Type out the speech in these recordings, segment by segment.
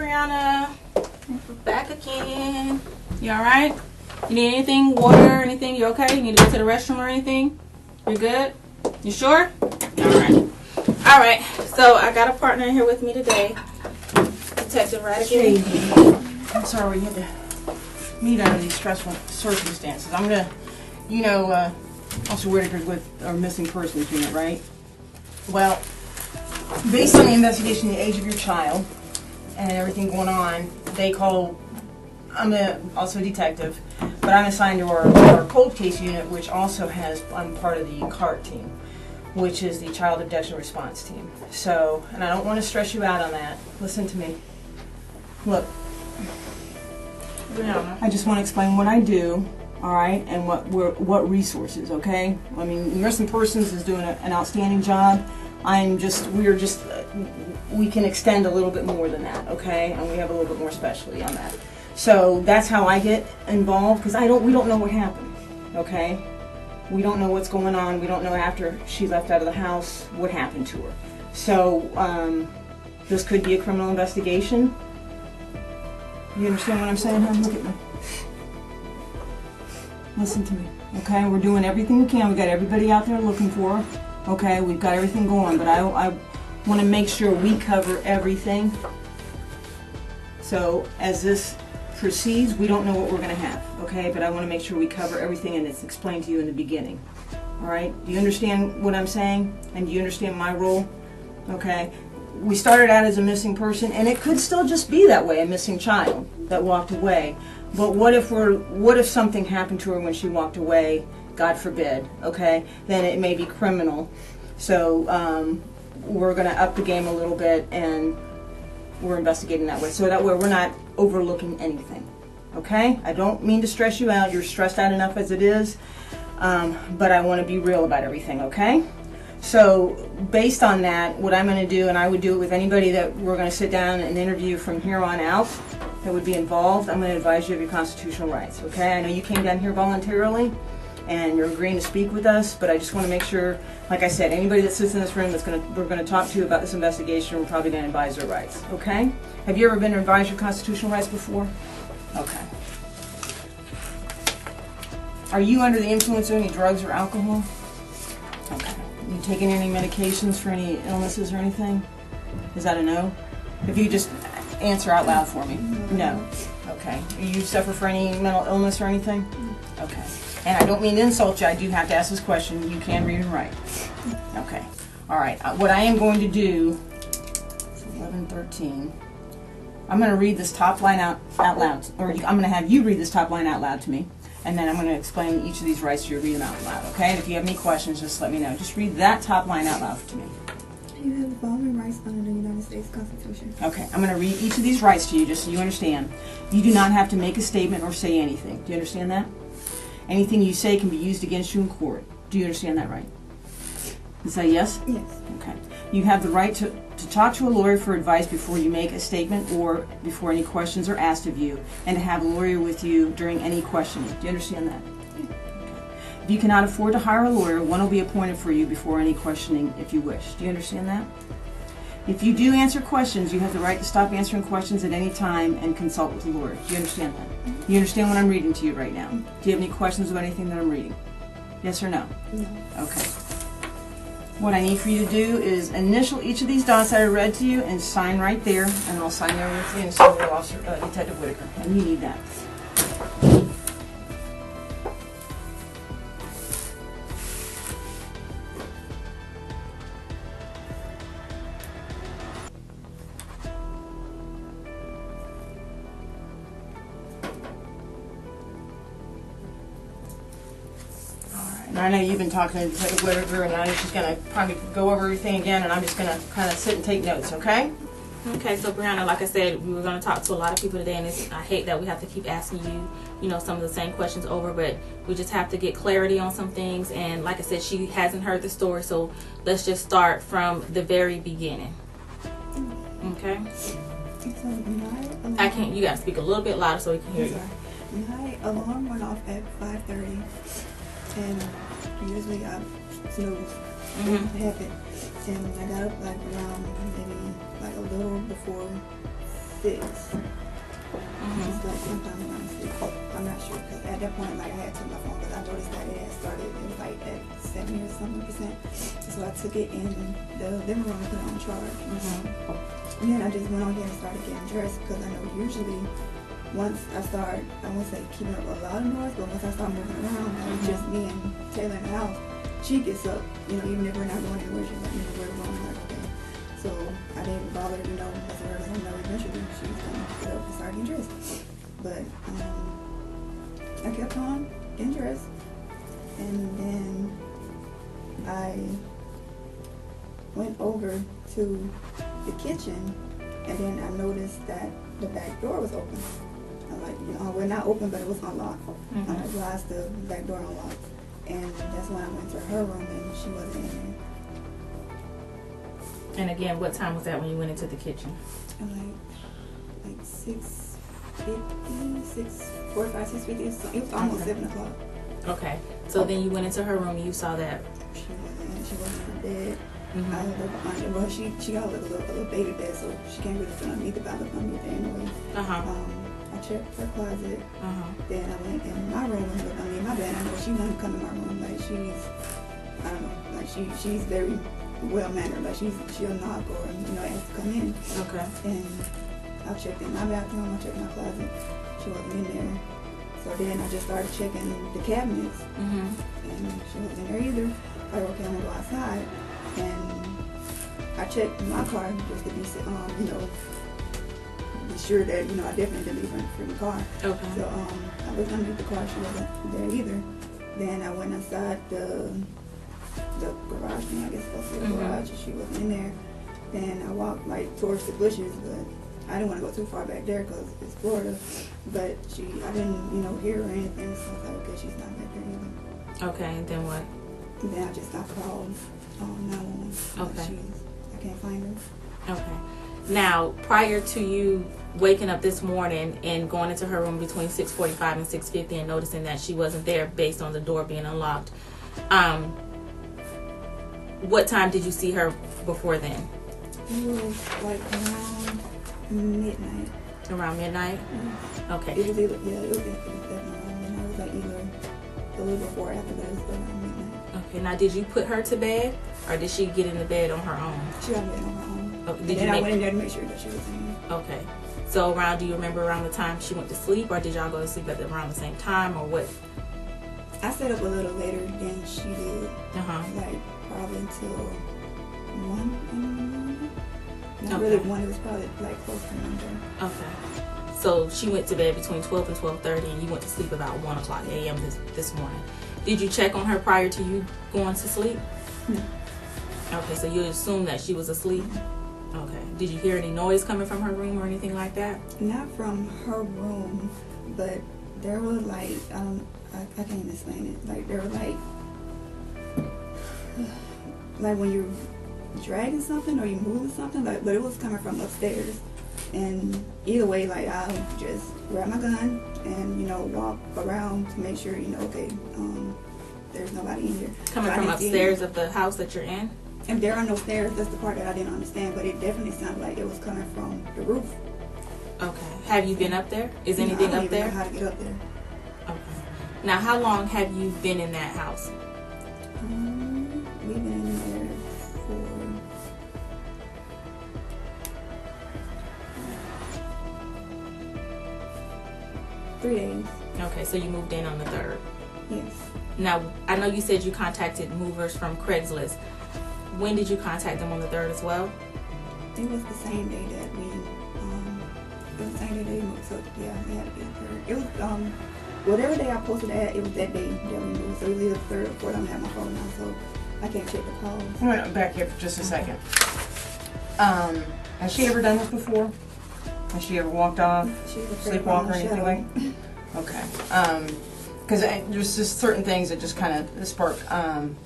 Brianna. We're back again. You alright? You need anything? Water? Anything? You okay? You need to go to the restroom or anything? You good? You sure? Alright. Alright. So I got a partner in here with me today. Detective Radigan. I'm sorry we had to meet under these stressful circumstances. I'm gonna, you know, Officer Whitaker's with our missing persons unit, right? Well, based on the investigation, the age of your child, and everything going on, they call, I'm also a detective, but I'm assigned to our cold case unit, which also has, I'm part of the CART team, which is the Child Abduction Response Team. So, and I don't want to stress you out on that. Listen to me. Look, I just want to explain what I do, all right, and what resources, okay? I mean, Missing Persons is doing an outstanding job. We can extend a little bit more than that, okay? And we have a little bit more specialty on that. So that's how I get involved, because we don't know what happened, okay? We don't know what's going on. We don't know after she left out of the house what happened to her. So this could be a criminal investigation. You understand what I'm saying, hon? Look at me. Listen to me, okay? We're doing everything we can. We got everybody out there looking for her, okay? We've got everything going, but I want to make sure we cover everything. So as this proceeds, we don't know what we're going to have, okay? But I want to make sure we cover everything and it's explained to you in the beginning, all right? Do you understand what I'm saying? And do you understand my role? Okay? We started out as a missing person, and it could still just be that way, a missing child that walked away. But what if something happened to her when she walked away, God forbid, okay? Then it may be criminal. So we're going to up the game a little bit, and we're investigating that way. So that way we're not overlooking anything, okay? I don't mean to stress you out. You're stressed out enough as it is, but I want to be real about everything, okay? So based on that, what I'm going to do, and I would do it with anybody that we're going to sit down and interview from here on out that would be involved, I'm going to advise you of your constitutional rights, okay? I know you came down here voluntarily and you're agreeing to speak with us, but I just want to make sure, like I said, anybody that sits in this room we're going to talk to about this investigation, we're probably going to advise their rights, okay? Have you ever been advised your constitutional rights before? Okay. Are you under the influence of any drugs or alcohol? Okay. You taking any medications for any illnesses or anything? Is that a no? If you just answer out loud for me. No. Okay. Do you suffer for any mental illness or anything? Okay. And I don't mean to insult you. I do have to ask this question. You can read and write. Okay. All right. What I am going to do, it's 11:13. I'm going to read this top line out loud, or I'm going to have you read this top line out loud to me. And then I'm going to explain each of these rights to you. Read them out loud, okay? And if you have any questions, just let me know. Just read that top line out loud to me. You have the following rights under the United States Constitution. Okay, I'm going to read each of these rights to you just so you understand. You do not have to make a statement or say anything. Do you understand that? Anything you say can be used against you in court. Do you understand that right? You say yes? Yes. Okay. You have the right to talk to a lawyer for advice before you make a statement or before any questions are asked of you, and to have a lawyer with you during any questioning. Do you understand that? Yeah. Okay. If you cannot afford to hire a lawyer, one will be appointed for you before any questioning if you wish. Do you understand that? If you do answer questions, you have the right to stop answering questions at any time and consult with a lawyer. Do you understand that? Mm-hmm. You understand what I'm reading to you right now? Do you have any questions about anything that I'm reading? Yes or no? No. Okay. What I need for you to do is initial each of these dots that I read to you and sign right there, and I'll sign there with the initial of Officer Detective Whitaker, and you need that. I know you've been talking to Detective Whitaker, and I know she's going to probably go over everything again, and I'm just going to kind of sit and take notes, okay? Okay, so Brianna, like I said, we were going to talk to a lot of people today, and I hate that we have to keep asking you, some of the same questions over, but we just have to get clarity on some things, and like I said, she hasn't heard the story, so let's just start from the very beginning. Okay? You got to speak a little bit louder so we can hear you. My alarm went off at 5:30, and usually I snooze. It happened, and I got up like around maybe like a little before 6. It's like sometime around 6. I'm not sure because at that point, like I had to my phone because I noticed that it had started. It was like at 70 or something %. So I took it in the living room and put it on charge. And then I just went on here and started getting dressed because I know usually once I start, I won't say keeping up a lot of noise, but once I start moving around, like just me and Taylor in the house, she gets up, even if we're not going anywhere, she's like, we're going, like, okay. So I didn't bother, messing with her, because I know eventually she's going to get up and start getting dressed. But I kept on getting dressed, and then I went over to the kitchen, and then I noticed that the back door was open. I'm like, well, not open, but it was unlocked. I'm like, why is the back door unlocked? And that's when I went to her room, and she wasn't in there. And again, what time was that when you went into the kitchen? Like 6:50, 6:45, 6:50. It was almost 7 o'clock. Okay. So then you went into her room and you saw that She wasn't in bed. I was like behind her. Well, she got like a little baby bed, so she can't really sit underneath the bed underneath there anyway. I checked her closet. Then I went in my room and looked underneath my bed. I know she wanted to come to my room. Like I don't know, like she's very well mannered. Like she'll knock or ask to come in. Okay. And I checked in my bathroom. I checked my closet. She wasn't in there. So then I just started checking the cabinets, and she wasn't in there either. Like, okay, I'm gonna go outside, and I checked my car just to be sure that I definitely didn't leave her in the car. Okay. So I looked underneath the car. She wasn't there either. Then I went inside the garage thing. I guess supposed to be the garage. She wasn't in there. Then I walked towards the bushes, but I didn't want to go too far back there because it's Florida. But I didn't hear her or anything. So I was like, okay, she's not back there either. Okay. And then what? And then I called 911. Okay. I can't find her. Okay. Now, prior to you waking up this morning and going into her room between 6:45 and 6:50 and noticing that she wasn't there based on the door being unlocked, what time did you see her before then? It was around midnight. Around midnight? Okay. It was definitely around midnight. It was either a little before or after, but it was around midnight. Okay. Now, did you put her to bed, or did she get in the bed on her own? She got in bed on her own. Okay. I went in there to make sure that she was in there. Okay. So do you remember around the time she went to sleep, or did y'all go to sleep around the same time, or what? I stayed up a little later than she did. Probably until 1 in the morning. Not really 1, it was probably close to 1. Okay. So she went to bed between 12 and 12:30, and you went to sleep about 1 o'clock a.m. this morning. Did you check on her prior to you going to sleep? No. Okay, so you assume that she was asleep? Okay. Did you hear any noise coming from her room or anything like that? Not from her room, but there were I can't even explain it. There were when you're dragging something or you're moving something, but it was coming from upstairs. And either way, I'll just grab my gun and, walk around to make sure, okay, there's nobody in here. Coming from upstairs of the house that you're in? And there are no stairs. That's the part that I didn't understand, but it definitely sounded like it was coming from the roof. Okay. Have you been up there? Is anything up there? I don't even know how to get up there. Okay. Now, how long have you been in that house? We've been in there for 3 days. Okay, so you moved in on the 3rd. Yes. Now, I know you said you contacted movers from Craigslist. When did you contact them on the 3rd as well? It was the same day that we moved. So yeah, we had to be the 3rd. It was whatever day I posted at, it was that day that we moved. So it was either the 3rd or 4th. I don't have my phone now, so I can't check the calls. I'm going back here for just a second. Has she ever done this before? Has she ever walked off, sleepwalk or anything like? Okay. Because there's just certain things that just kind of spark.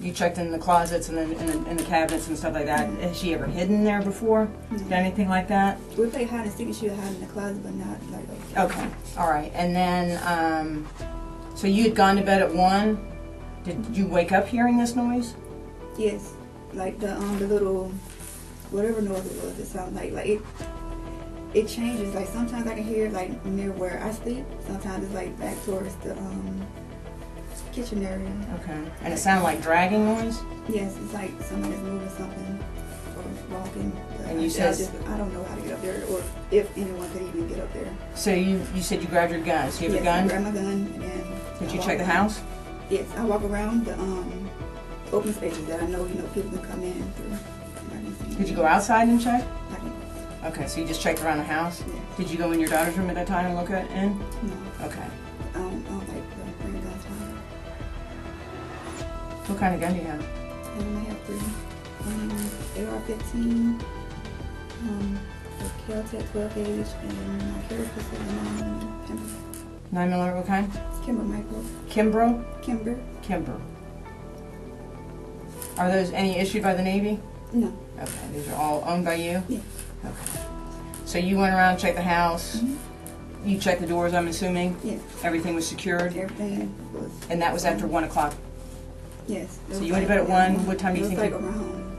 You checked in the closets and then in the cabinets and stuff like that. Has she ever hidden there before? Mm-hmm. Anything like that? We played hide and seek, and she would hide in the closet, but not Okay. All right. And then, so you had gone to bed at 1. Did you wake up hearing this noise? Yes. The little, whatever noise it was, it sounded like it. it changes. Like sometimes I can hear it like near where I sleep. Sometimes it's like back towards the kitchen area. Okay. And it sounded like dragging noise? Yes, it's like somebody's moving something or walking. But And you said I don't know how to get up there, or if anyone could even get up there. so. You said you grabbed your gun. So you have Yes, a gun? I grabbed my gun and Did I you walk check the around. house? Yes, I walk around the open spaces that I know people can come in through. I didn't see Did you anything. go outside and check? I didn't. Okay, so you just checked around the house. Yeah. Did you go in your daughter's room at that time and look at in? No. Okay. I don't like the bring guns home. What kind of gun do you have? And I have 3. AR-15, a Kel-Tec 12 gauge, and my carry pistol and Kimber. 9mm, what kind? Kimber Micro. Kimbrough? Kimber? Kimber. Are those any issued by the Navy? No. Okay, these are all owned by you? Yeah. Okay. So you went around and checked the house. Mm-hmm. You checked the doors, I'm assuming? Yes. Everything was secured? Everything was. And that was after 1 o'clock? Yes. So you went to bed at 1. What time do you think? It was like around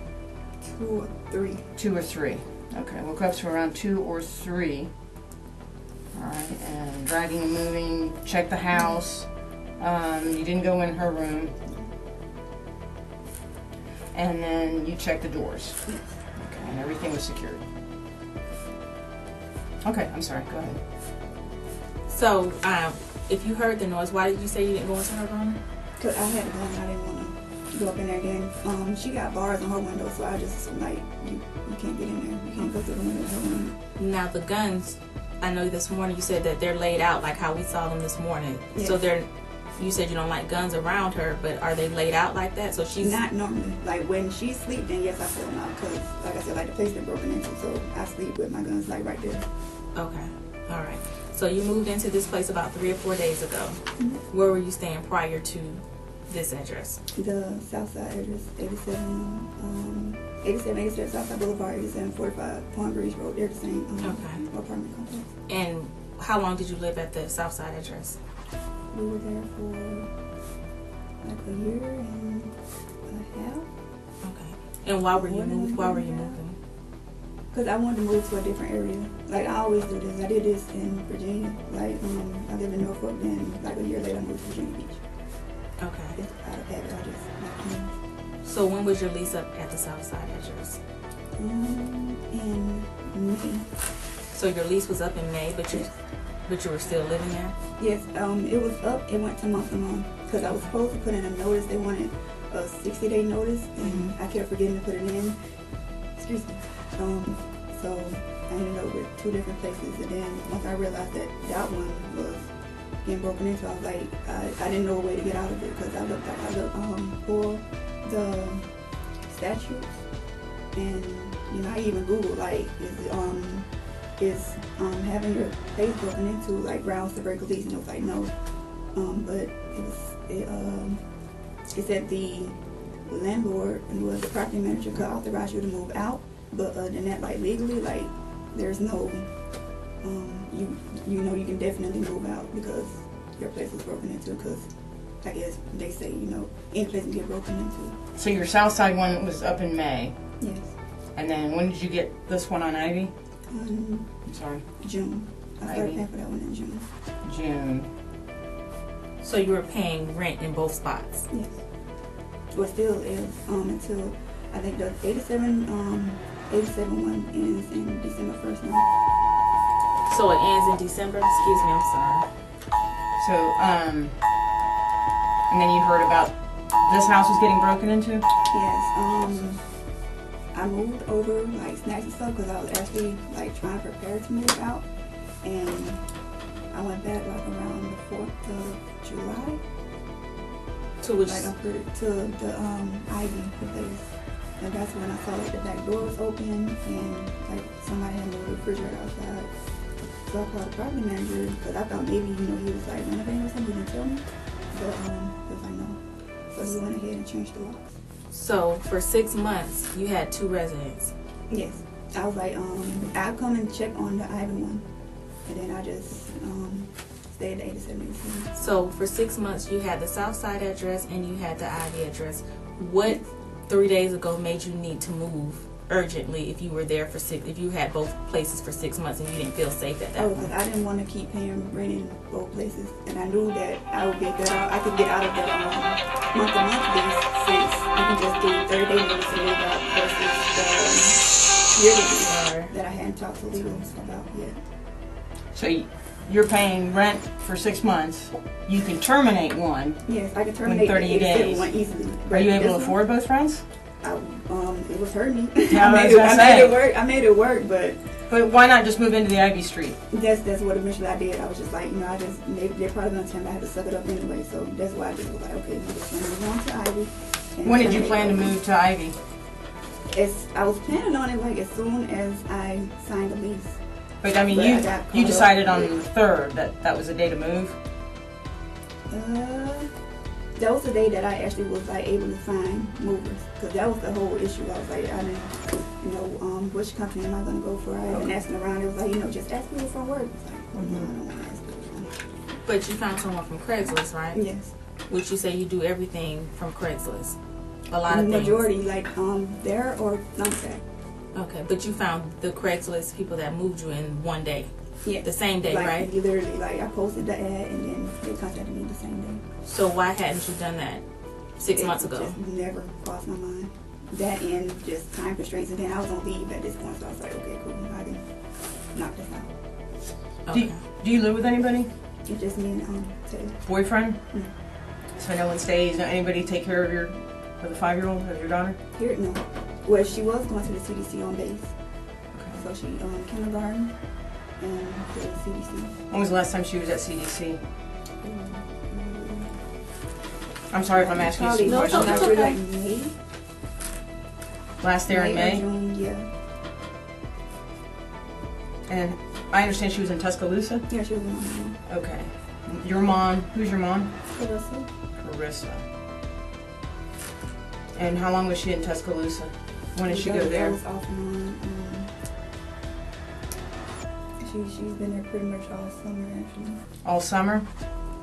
2 or 3. 2 or 3. Okay, woke up to around 2 or 3. Alright, and dragging and moving, checked the house. You didn't go in her room. And then you checked the doors. Yes. Okay, and everything was secured. Okay, I'm sorry, go ahead. So, if you heard the noise, why did you say you didn't go into her room? Cause I had a gun and I didn't want to go up in there again. She got bars on her window, so I just like, you can't get in there. You can't go through the window of her window. Now the guns, I know this morning you said that they're laid out like how we saw them this morning. Yes. So you said you don't like guns around her, but are they laid out like that? So she's Not normally. Like when she sleep, then yes, I pull them out. Cause like I said, like the place been broken into, so I sleep with my guns like right there. Okay, all right. So you moved into this place about 3 or 4 days ago. Mm-hmm. Where were you staying prior to this address? The Southside address, 87 Southside Boulevard, 8745 Palm Breeze Road. They're the same Okay. apartment complex. And how long did you live at the Southside address? We were there for like a year and a half. Okay. And why were you moving? Because I wanted to move to a different area. Like I always do this. I did this in Virginia. Like I live in Norfolk, then like a year later I moved to Virginia Beach. Okay. It's out of habit. I just like So when was your lease up at the Southside address? in May. So your lease was up in May, but you were still living there? Yes, it was up. It went to month to month because I was supposed to put in a notice. They wanted a 60-day notice, and I kept forgetting to put it in. Excuse me. So I ended up with 2 different places, and then once I realized that that one was getting broken into, I was like, I didn't know a way to get out of it because I looked for the statutes, and I even Googled like is having your place broken into like grounds to break a lease, and it was like no, but it said the landlord and the property manager could authorize you to move out, but other than that, like legally, like there's no you can definitely move out because your place was broken into, because I guess they say any place can get broken into. So your Southside one was up in May. Yes. And then when did you get this one on Ivy? I'm sorry. June. I started Ivy. paying for that one in June. June. So you were paying rent in both spots? Yes. Well, still is until I think the 87 one ends in December 1st now. So it ends in December? Excuse me, I'm sorry. So, and then you heard about this house was getting broken into? Yes. I moved over like snacks and stuff because I was actually like trying to prepare to move out, and I went back like around the 4th of July. To which? Like to the Ivy place, and that's when I saw like the back door was open and like somebody had moved the refrigerator outside. So I called the property manager because I thought maybe he was like renovating or something. He didn't tell me, but he was like no. So he went ahead and changed the locks. So for 6 months you had 2 residents? Yes. I was like, I'll come and check on the Ivy one, and then I just stayed at 87. So for 6 months you had the Southside address and you had the Ivy address. What 3 days ago made you need to move urgently if you were there for if you had both places for 6 months and you didn't feel safe at that Oh, point? because I didn't want to keep paying rent in both places, and I knew that I would get better. I could get out of the month-to-month lease since you can just do 30-day notice and move out versus the yearly lease that I hadn't talked to legal about yet. So you're paying rent for 6 months. You can terminate one. Yes, I can terminate 30 days. one easily. Are you able to afford both rents? It was hurting me. Yeah, I made it work, but why not just move into the Ivy Street? that's what eventually I did. I was just like, they're probably gonna tell me I had to suck it up anyway. So that's why I just was like, okay, I'm just gonna move on to Ivy. When did you plan to move to Ivy? I was planning on it like as soon as I signed the lease. But I mean, you decided on the 3rd that was the day to move. That was the day that I actually was like able to find movers, because that was the whole issue. I was like, I didn't, which company am I going to go for? I had been asking around. It was like, just ask people from work. It's like, no, I don't want to ask people from work. But you found someone from Craigslist, right? Yes. Would you say you do everything from Craigslist? A lot of majority, things. like there or thumbtack. Okay, but you found the Craigslist people that moved you in one day. Yeah. The same day, like, right? Literally, like I posted the ad and then they contacted me the same day. So why hadn't you done that 6 months ago? Just never crossed my mind. That and just time constraints, and then I was on leave at this point, so I was like, okay, cool, I can knock this out. Okay. Do you live with anybody? It's just me and Ted. Boyfriend? Mm. So no one stays. No anybody take care of the 5-year-old, of your daughter? Here, no. Well, she was going to the CDC on base, Okay. so she kindergarten and the CDC. When was the last time she was at CDC? I'm sorry if I'm asking you some No, questions. it's Probably okay. like May. Last there in Or May? June, yeah. And I understand she was in Tuscaloosa? Yeah, she was in my mom. Okay. Your mom, who's your mom? Carissa. Carissa. And how long was she in Tuscaloosa? When did she go That there? was off and on. She's been there pretty much all summer, actually. All summer?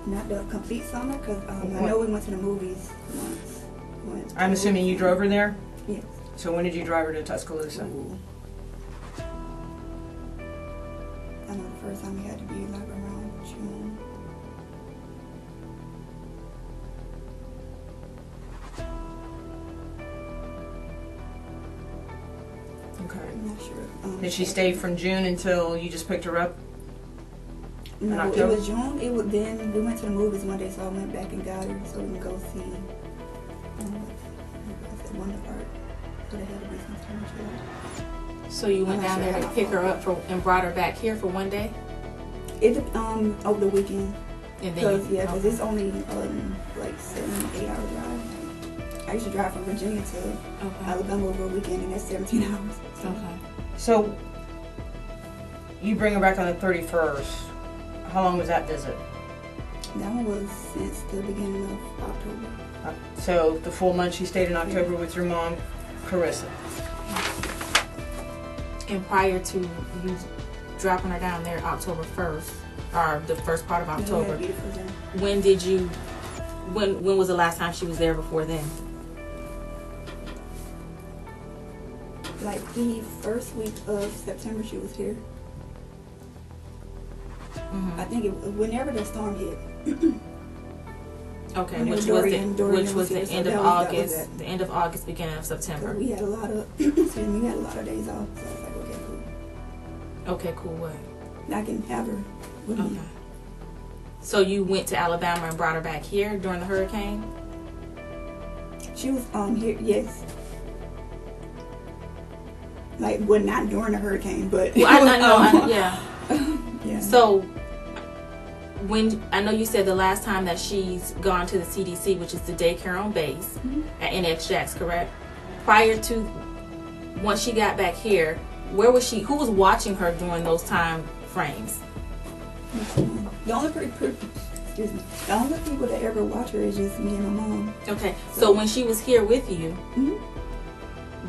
Not the complete summer, because I know we went to the movies once. I'm assuming you drove her there? Yes. So when did you drive her to Tuscaloosa? Ooh. I know the first time we had to be like around June. Okay. I'm not sure. Did she stay from June until you just picked her up? No, it October? was June. Then we went to the movies one day, so I went back and got her so we can go see. Wonder Park. So they had a business furniture. So you went down there to pick her up and brought her back here for one day? Over the weekend. And then Because it's only like 7-8 hour drive. I used to drive from Virginia to Alabama over a weekend, and that's 17 hours. So. Okay. So you bring her back on the 31st. How long was that visit? That one was since the beginning of October. So the full month she stayed in October with your mom, Carissa. And prior to you dropping her down there October 1st, or the first part of October, when was the last time she was there before then? Like the first week of September she was here. Mm-hmm. I think whenever the storm hit. Okay, When which Dorian was the here, so end of that August, the end of August, beginning of September. We had a lot of excuse me, we had a lot of days off, so I was like, okay, cool. Okay, cool. What? I can have her with me. Okay. So you went to Alabama and brought her back here during the hurricane? She was here, yes. Like, well, not during the hurricane, but Well, I know, yeah. yeah. So, when I know you said the last time that she's gone to the CDC, which is the daycare on base at NX Jacks, correct? Prior to once she got back here, where was she? Who was watching her during those time frames? The only the only people that ever watch her is just me and my mom. Okay, so when she was here with you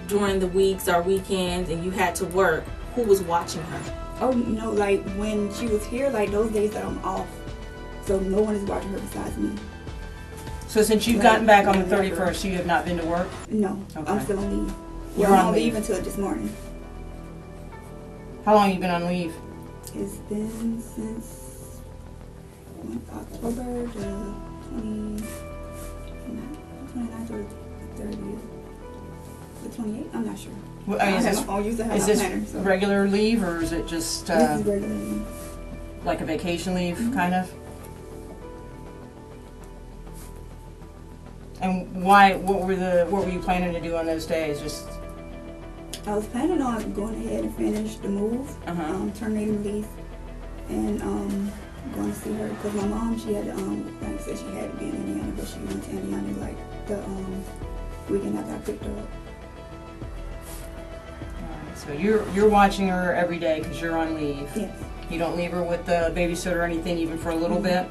during the weeks or weekends, and you had to work, who was watching her? Oh no, like when she was here, like those days that I'm off, so no one is watching her besides me. So since you've gotten back on the 31st, you have not been to work? No, Okay. I'm still on leave. You're Well, on I'm leave. leave until this morning. How long have you been on leave? It's been since October the 29th or the 30th. The 28th? I'm not sure. Well, I is have this, my phone. Usually have is my this planner. So. regular leave or is it just This is regular leave. like a vacation leave, Mhm. kind of? And why? What were you planning to do on those days? Just I was planning on going ahead and finish the move, terminating the lease, and going to see her because my mom, she had like I said, she had to be in Indiana, but she went to Indiana like the weekend after I picked her up. alright, so you're watching her every day because you're on leave. Yes. You don't leave her with the babysitter or anything, even for a little bit.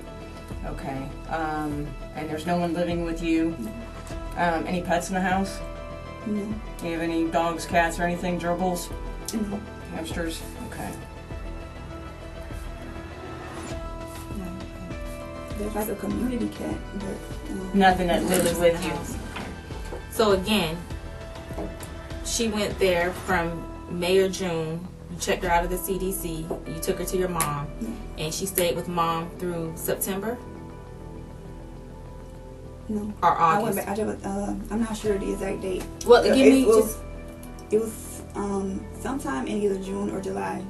Okay. And there's no one living with you. Any pets in the house? No. Do you have any dogs, cats, or anything? Gerbils? No. Hamsters? Okay. There's like a community cat, but Nothing that lives with you. So again, she went there from May or June. You checked her out of the CDC. You took her to your mom, and she stayed with mom through September No. or I August. went back. I'm not sure the exact date. Well, give me It was sometime in either June or July.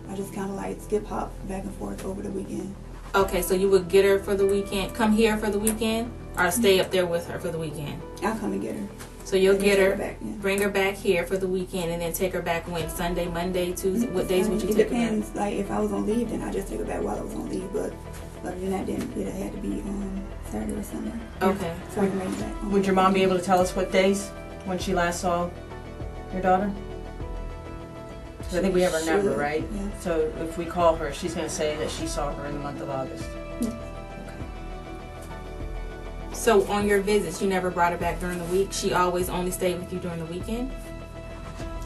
I just kind of like skip hop back and forth over the weekend. Okay, so you would get her for the weekend, come here for the weekend, or stay up there with her for the weekend. I'll come and get her. So you'll And get take her, back, yeah. bring her back here for the weekend, and then take her back when? Sunday, Monday, Tuesday? What days would you It take her back? depends. Like if I was on leave, then I just take her back while I was on leave. But other than that, then it had to be Saturday or Sunday. Okay. So I can make it back. Would your mom be able to tell us what days when she last saw your daughter? 'Cause I think we have her number, Should, right? yeah. So if we call her, she's going to say that she saw her in the month of August. Yeah. Okay. So on your visits, you never brought her back during the week? She always only stayed with you during the weekend?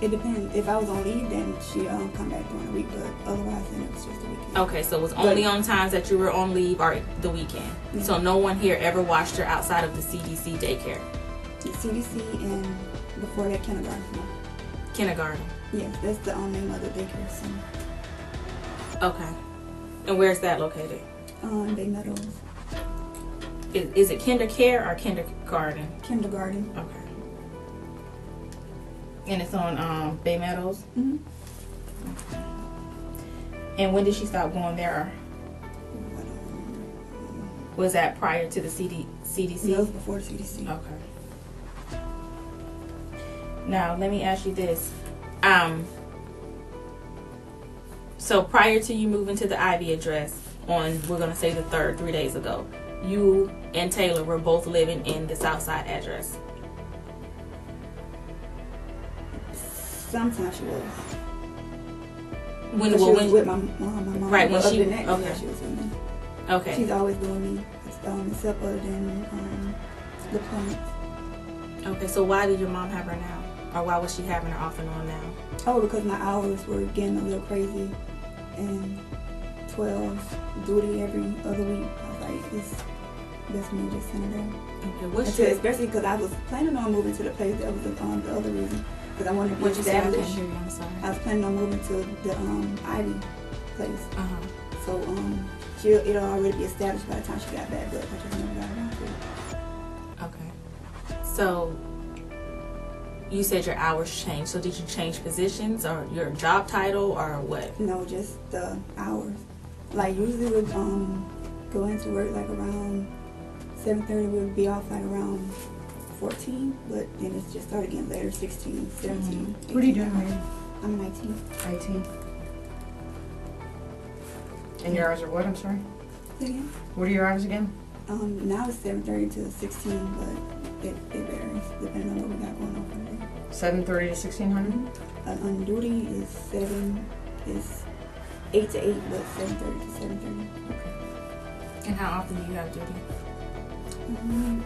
It depends. If I was on leave, then she come back during the week. But otherwise, then it was just the weekend. Okay, so it was only on times that you were on leave or the weekend. Yeah. So no one here ever watched her outside of the CDC daycare? The CDC and before that kindergarten. Kindergarten. Yes, that's the name of the daycare center. Okay. And where's that located? Bay Meadows Is it kinder care or kindergarten? kindergarten. Okay. And it's on Bay Meadows? Mm-hmm. And when did she stop going there? Was that prior to the CDC? That was before the CDC. Okay. Now, let me ask you this. So prior to you moving to the Ivy address on, we're going to say the 3rd, 3 days ago, you and Taylor were both living in the Southside address. Sometimes she was. When But she well, was when with my mom. Right, when But other she- than that, okay. yeah, she was with me. okay. She's always been with me, except other than deployments. Okay, so why did your mom have her now? Or why was she having her off and on now? Oh, because my hours were getting a little crazy, and 12 duty every other week. I was like, it's best for me to just send her there. Okay, what's Until, your, especially because I was planning on moving to the place. That was the other reason, because I wanted to be what'd you say? I can't established. hear you, I'm sorry. I was planning on moving to the Ivy place. Uh-huh. So it'll already be established by the time she got back, but I just never got around to it. Okay. So you said your hours changed. So did you change positions or your job title or what? No, just the hours. Like usually we'd go into work like around 7:30. We'd be off like around 14, but then it just started getting later, 16, 17. What are you 18. doing, Randy? I'm in IT. IT. And your hours are what? I'm sorry. Say again? What are your hours again? Now it's 7:30 to 16, but it varies depending on what we got going on for the day. 7:30 to 1600. On duty is 8 to 8, but 7:30 to 7:30. And how often do you have duty?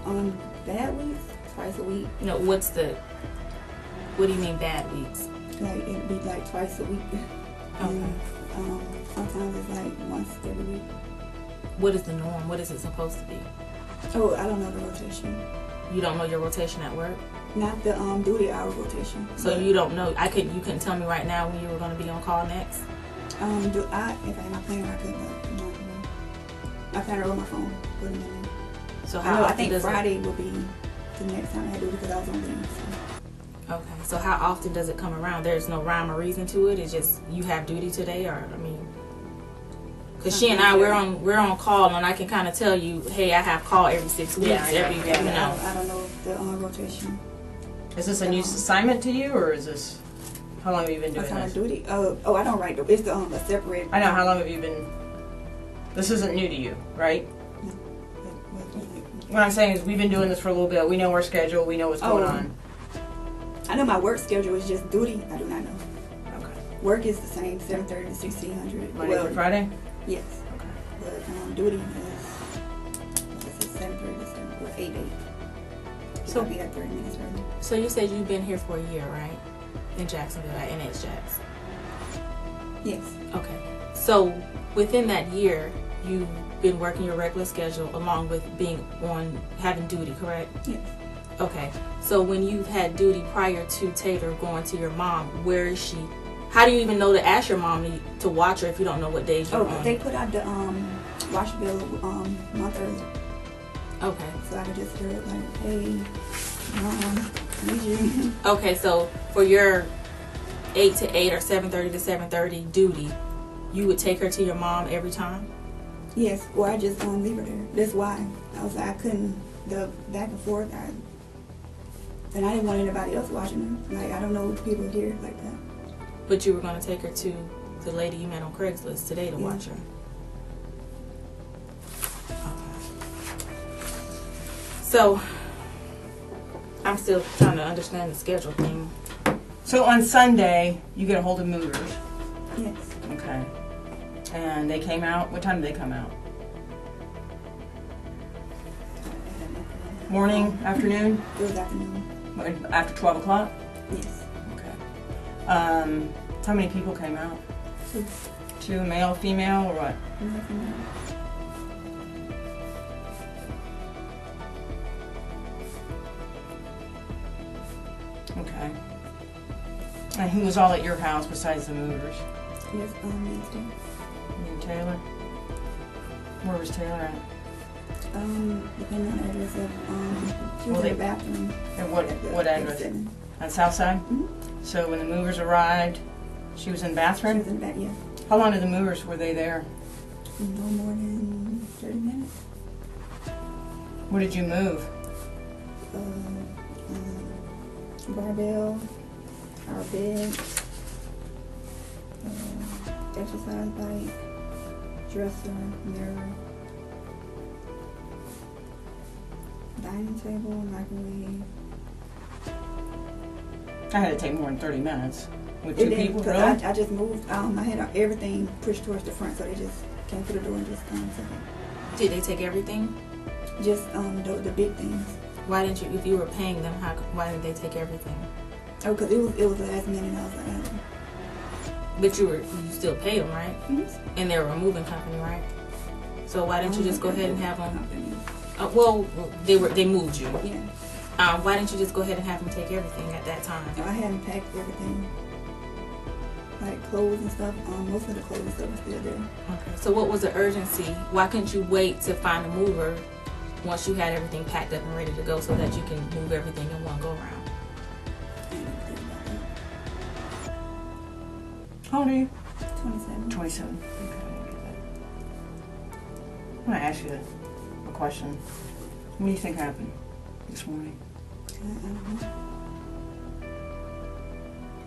On bad weeks, twice a week. No, what do you mean bad weeks? Like it'd be like twice a week. Okay. And, sometimes it's like once every week. What is the norm? What is it supposed to be? Oh, I don't know the rotation. You don't know your rotation at work? Not the duty hour rotation. So you don't know. You couldn't tell me right now when you were going to be on call next. If I had my planner, I couldn't. I found it on my phone. Put them in there. So how I often think does Friday will be the next time I had to do it because I was on leave. So. Okay. So how often does it come around? There's no rhyme or reason to it. It's just you have duty today, or I mean, because she and I we're on call, and I can kind of tell you, hey, I have call every 6 weeks. I don't know the rotation. Is this a new assignment to you, or is this, how long have you been doing Assignment this? duty? I don't write. It's the separate. I know, how long have you been, this isn't new to you, right? No. What I'm saying is we've been doing this for a little bit. We know our schedule. We know what's going on. I know my work schedule is just duty. I do not know. Okay. Work is the same, 7:30 to 1600. Monday through Friday? Yes. Okay. But duty is 7:30 to 7 or 8. So I'll be at 30 minutes early. So you said you've been here for a year, right? In Jacksonville at NHJAX. Yes. Okay. So within that year, you've been working your regular schedule along with having duty, correct? Yes. Okay. So when you've had duty prior to Taylor going to your mom, where is she? How do you even know to ask your mom to watch her if you don't know what days you're on? They put out the wash bill month early. Okay. So I could just hear it like, hey, Mom, I need you. Okay, so for your 8 to 8 or 7:30 to 7:30 duty, you would take her to your mom every time? Yes, or I just leave her there. That's why. I was like, I couldn't, the back and forth, and I didn't want anybody else watching her. Like, I don't know people here like that. But you were going to take her to the lady you met on Craigslist today to watch her? Okay. So, I'm still trying to understand the schedule thing. So on Sunday, you get a hold of movers. Yes. Okay. And they came out. What time did they come out? Morning, afternoon? It was afternoon. After 12 o'clock? Yes. Okay. How many people came out? 2. 2, male, female, or what? Nothing. Okay. And who was all at your house besides the movers? Yes, Wednesday. You and Taylor? Where was Taylor at? Depending on the address of, she was Well, in the bathroom. And what address? 7. On South Side? Mm-hmm. So when the movers arrived, she was in the bathroom? She was in the back, yeah. How long did the movers, were they there? No more than 30 minutes. What did you move? Barbell, our bed, exercise bike, dresser, mirror, dining table, microwave. I had to take more than 30 minutes. With It 2 didn't, people, because really? I just moved. I had everything pushed towards the front, so they just came to the door and just took it. Did they take everything? Just the big things. Why didn't you, if you were paying them, why didn't they take everything? Oh, because it was the last minute. I was like, But you still paid them, right? mm-hmm. And they're a moving company, right? So why didn't you just go ahead and have them? Company. They moved you. Yeah. Why didn't you just go ahead and have them take everything at that time? I hadn't packed everything, like clothes and stuff. Most of the clothes and stuff was still there. Okay. So what was the urgency? Why couldn't you wait to find a mover once you had everything packed up and ready to go so that you can move everything in one go around? I didn't think about that. How old are you? 27. 27. Okay, I get that. I'm going to ask you a question. What do you think happened this morning? I don't know.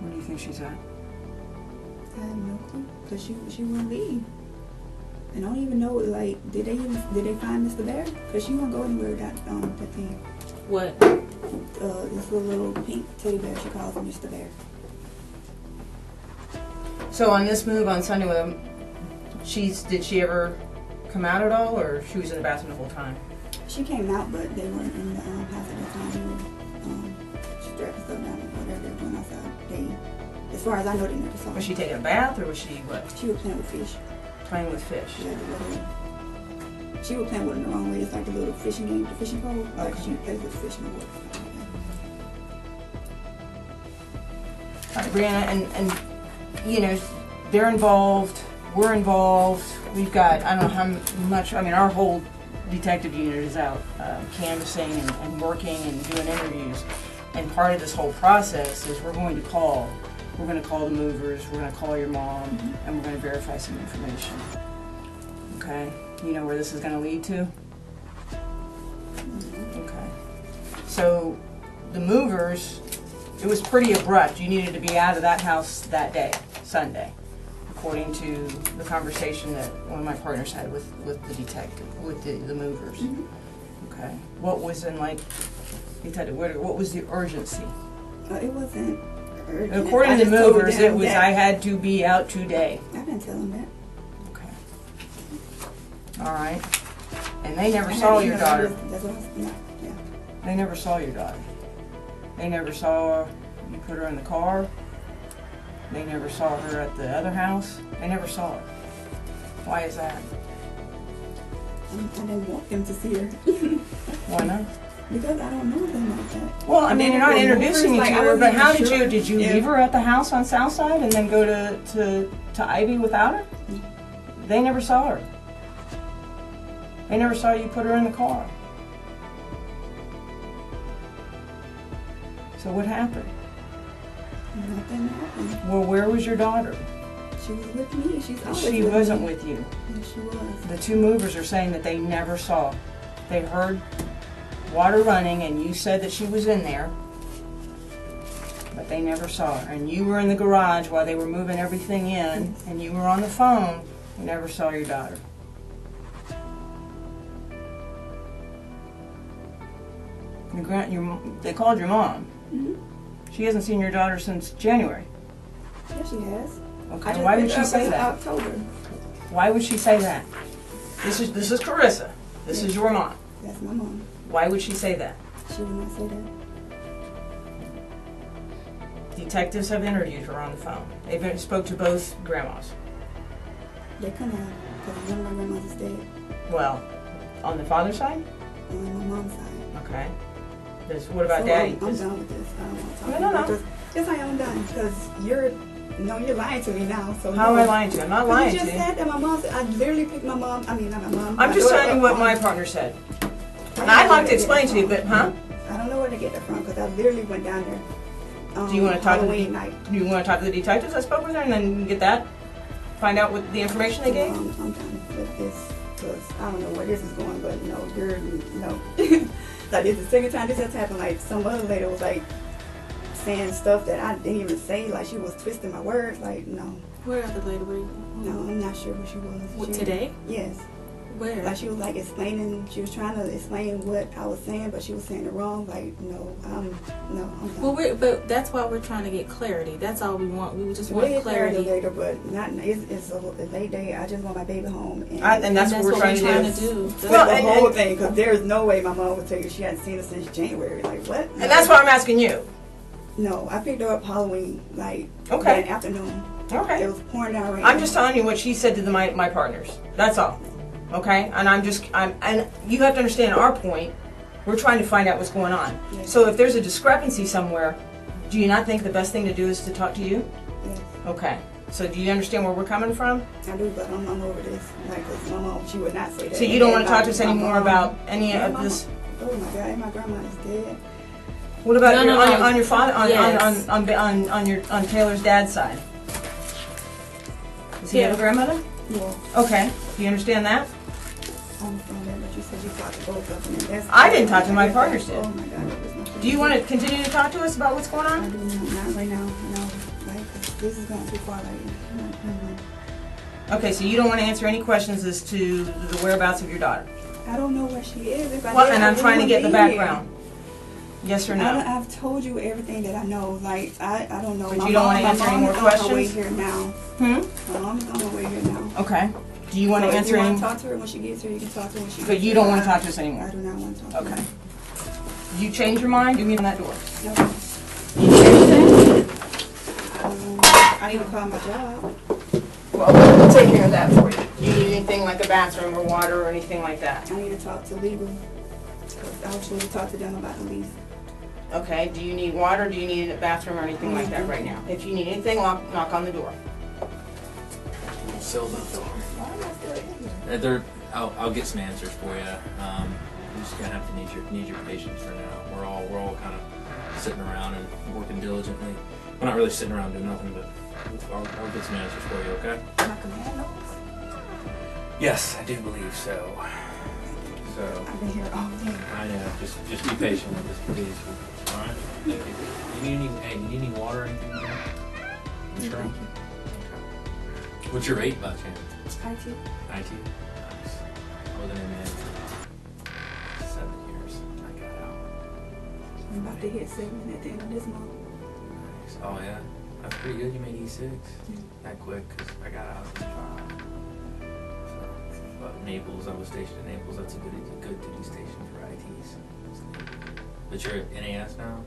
Where do you think she's at? I have no clue. Cause she wouldn't leave. And I don't even know, like, did they find Mr. Bear? Cause she won't go anywhere without that thing. What? This little pink teddy bear. She calls him Mr. Bear. So on this move on Sunday with him, did she ever come out at all, or she was in the bathroom the whole time? She came out, but they weren't in the house at that time. They were strapping stuff down and whatever they were doing outside. As far as I know, they never saw her. Was she taking a bath, or was she what? She was playing with fish. Playing with fish. She had the little. She was playing with it the wrong way. It's like the little fishing game, the fishing pole. Like Okay. she plays with fish in the water. Brianna, and you know, they're involved, we're involved, we've got, I don't know how much, I mean, our whole detective unit is out canvassing and working and doing interviews. And part of this whole process is we're going to call the movers, we're going to call your mom, and we're going to verify some information. Okay? You know where this is going to lead to? Okay. So the movers, it was pretty abrupt. You needed to be out of that house that day, Sunday, according to the conversation that one of my partners had with the detective, with the movers. Okay. What was in like, detective, what was the urgency? It wasn't urgent. According to the movers, it was I had to be out today. I didn't tell them that. Okay. All right. And they never saw your daughter. That's what I was, yeah. They never saw your daughter. They never saw you put her in the car. They never saw her at the other house. They never saw her. Why is that? I didn't want them to see her. Why not? Because I don't know them like that. Well, I mean, you're not introducing me to her, but how did you, did you Yeah. leave her at the house on Southside and then go to Ivy without her? They never saw her. They never saw you put her in the car. So what happened? Nothing happened. Well, where was your daughter? She was with me. She's always She with wasn't me. with you. Yes, she was. The two movers are saying that they never saw. They heard water running and you said that she was in there, but they never saw her. And you were in the garage while they were moving everything in, and you were on the phone. You never saw your daughter. They called your mom. She hasn't seen your daughter since January. Yes, she has. Okay, why would she say that? October. Why would she say that? This is Carissa. This is your mom. That's my mom. Why would she say that? She would not say that. Detectives have interviewed her on the phone. They've spoke to both grandmas. They come out because one of my grandmas is dead. Well, on the father's side? On my mom's side. Okay. What about Daddy? I'm done with this. I don't want to talk No. about this. Yes, I am done because you're lying to me now. So How am I lying to you? I'm not lying you to just you. said that my mom. I literally picked my mom. I mean, not my mom. I'm my just daughter telling you up what my on- partner said. I And don't I'd know like where to explain get to you, that but huh? from. I don't know where to get that from because I literally went down there. Do you want to talk to Halloween night? Do you want to talk to the detectives I spoke with her and then get that? Find out what the information they gave? I'm done with this because I don't know where this is going, but no, no. Like it's the second time this has happened. Like some other lady was like saying stuff that I didn't even say. Like she was twisting my words. Like no, Where other lady were you? no, I'm not sure who she was. What, She- today? Yes. Where? Like she was like explaining. She was trying to explain what I was saying, but she was saying it wrong. Like no, I'm done. Well, but that's why we're trying to get clarity. That's all we want. We just We'll want get clarity clarity. later, but not. It's a late day. I just want my baby home, and And that's what we're trying to do. That's Well, the and- whole and- thing, because there's no way my mom would tell you she hadn't seen her since January. Like, what? And that's why I'm asking you. No, I picked her up Halloween, like, Okay. that afternoon. Okay. It was pouring down rain. I'm just telling you what she said to my partners. That's all. Okay? And and you have to understand our point. We're trying to find out what's going on. Yes. So if there's a discrepancy somewhere, do you not think the best thing to do is to talk to you? Yes, Okay. So do you understand where we're coming from? I do, but I'm over this. Like, 'cause my mom, she would not say that. So you don't want And to talk to us my anymore mom- about any Yeah, of my this? mom- Oh my God, and my grandma is dead. What about No, on your father Yes. on Taylor's dad's side? Does he have a grandmother? Well, Okay. Do you understand that? I understand that, but you said you talked to both of them. And that's I didn't talk to my partners did. Oh my God, that was not Do you want to continue to talk to us about what's going I on? do not right now. No, like 'cause this is going too far. Like, Okay, so you don't want to answer any questions as to the whereabouts of your daughter. I don't know where she is. If I Well, did, and I I'm trying to wouldn't get the be here. background. Yes or no? I've told you everything that I know. Like I don't know. But My you don't mom- wanna answer my any mom more is on her way questions? here now. My mom is on her way here now. Okay. Do you want to So if answer you any? want to talk to her when she gets here, you can talk to her when she gets But you here. don't want to talk to us I anymore. do not want to talk to Okay. her. You change your mind? You meet on that door. No. You need anything? I need to call my job. Well, we'll take care of that for you. Do you need anything like a bathroom or water or anything like that? I need to talk to legal. 'Cause I was supposed to talk to them about the lease. Okay, do you need water? Do you need a bathroom or anything like that right now? If you need anything, knock on the door. Sealed up. Why am I still in here? I'll get some answers for you. You're just gonna have to need your patience for now. We're all kind of sitting around and working diligently. We're not really sitting around doing nothing, but I'll get some answers for you. Okay? Am I command notes? Yes, I do believe so. I've been here all day. I know. Just be patient with us, please. All right. Thank you. You need any water or anything? You sure? Thank you. Okay. What's your rate by chance? IT. IT? Nice. I was in it 7 years. I got out. I'm about to hit 7 at the end of this month. Nice. Oh yeah? That's pretty good. You made E6 that quick because I got out in 5. So, but Naples, I was stationed in Naples. That's a good duty station for ITs. But you're at NAS now?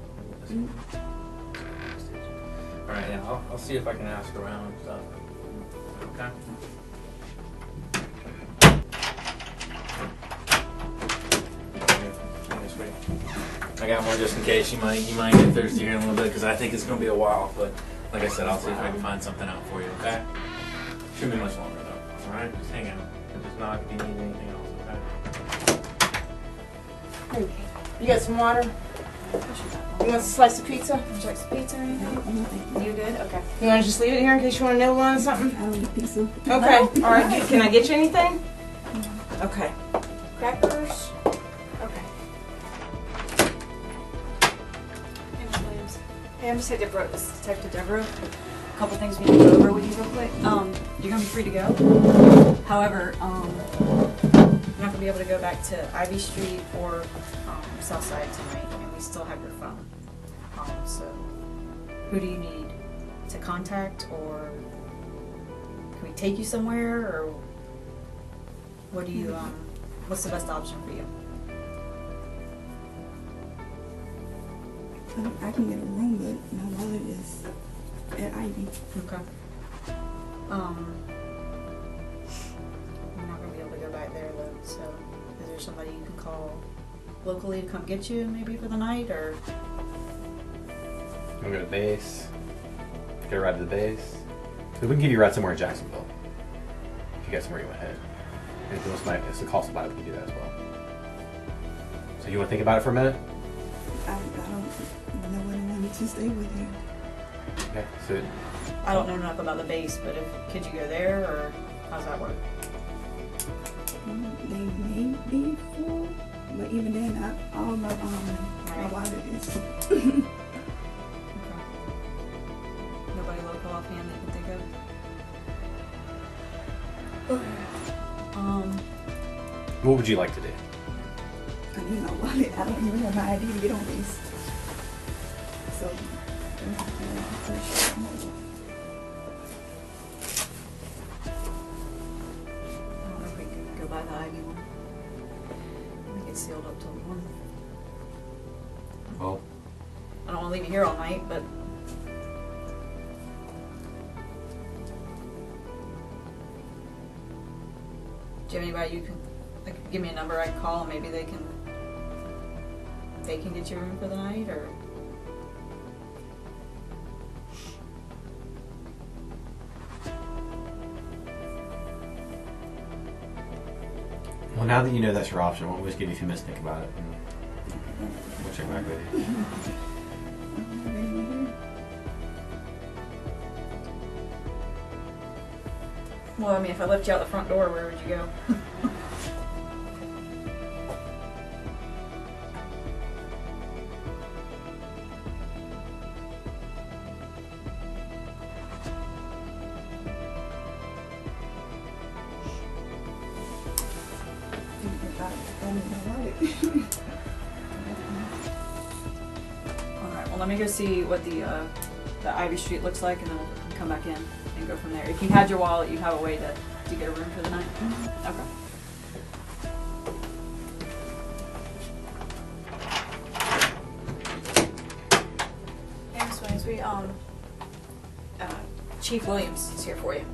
All right, yeah, I'll see if I can ask around and stuff. Okay. I got more just in case. You might get thirsty here in a little bit because I think it's gonna be a while. But like I said, I'll see if I can find something out for you. Okay? Shouldn't be much longer though. All right, just hang out. And just knock if you need anything else. Okay? Hey, you got some water? You want a slice of pizza? Would you like some pizza or anything? No, thank you. You good? Okay. You want to just leave it here in case you want to nibble on something? I don't eat pizza. Okay. All right. Can I get you anything? Okay. Crackers? Okay. Hey, Miss Williams. Hey, I'm just here to this is Detective Deborah. A couple things we need to go over with you real quick. You're gonna be free to go. However, you're not gonna be able to go back to Ivy Street or Southside tonight, and we still have your phone. So, who do you need to contact, or can we take you somewhere, or what do you what's the best option for you? I can get a room, but my wallet is at Ivy. Okay. We're not gonna be able to go back there though. So, is there somebody you can call locally to come get you, maybe for the night, or? You want to go to the base? Get a ride to the base? We can give you a ride somewhere in Jacksonville. If you got somewhere you want to head. Anything else might, it's the cost about it, we can do that as well. So you want to think about it for a minute? I don't know what I wanted to stay with you. Okay, so I don't know enough about the base, but could you go there, or how's that work? They may be full, but even then, all my wallet is. Okay. Nobody local offhand that you can think of? what would you like to do? I need my wallet. I don't even have my ID to get on these. So, I don't know if we could go by the Ivy one. I think it's sealed up till the morning. Well, I don't want to leave you here all night, but do you have anybody you can give me a number I can call, and maybe they can get you a room for the night, or? well, now that you know that's your option, why don't we just give you a few minutes to think about it, and we'll check back with you. Well, I mean, if I left you out the front door, where would you go? Alright, well, let me go see what the Ivy Street looks like, and then we'll come back in and go from there. If you had your wallet, you have a way to get a room for the night? Okay. Hey, Miss Williams, Chief Williams is here for you.